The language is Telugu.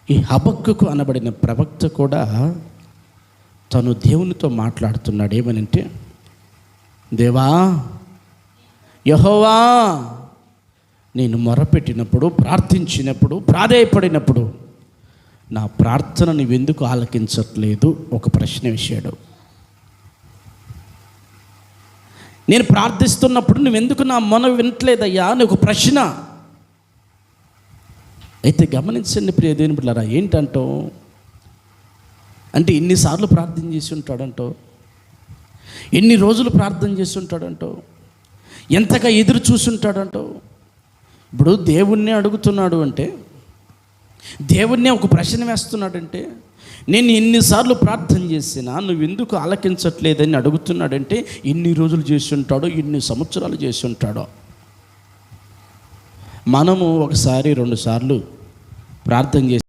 ఈ హబక్కకు అనబడిన ప్రవక్త కూడా తను దేవునితో మాట్లాడుతున్నాడు. ఏమనంటే, దేవా, యెహోవా, నేను మొరపెట్టినప్పుడు, ప్రార్థించినప్పుడు, ప్రాధేయపడినప్పుడు నా ప్రార్థన నువ్వెందుకు ఆలకించట్లేదు? ఒక ప్రశ్న వేశాడు. నేను ప్రార్థిస్తున్నప్పుడు నువ్వెందుకు నా మొన వినట్లేదయ్యా అని ఒక ప్రశ్న. అయితే గమనించండి ప్రియ దేవుని బిడ్డలారా, ఏంటంటో అంటే ఎన్నిసార్లు ప్రార్థన చేసి ఉంటాడంటో, ఎన్ని రోజులు ప్రార్థన చేసి ఉంటాడంటో, ఎంతగా ఎదురు చూసుంటాడంటో. ఇప్పుడు దేవుణ్ణి అడుగుతున్నాడు అంటే, దేవుణ్ణి ఒక ప్రశ్న వేస్తున్నాడంటే, నేను ఎన్నిసార్లు ప్రార్థన చేసినా నువ్వెందుకు ఆలకించట్లేదని అడుగుతున్నాడంటే, ఎన్ని రోజులు చేసి ఉంటాడో, ఎన్ని సంవత్సరాలు చేసి ఉంటాడో. మనము ఒకసారి 2 సార్లు ప్రార్థన చేసి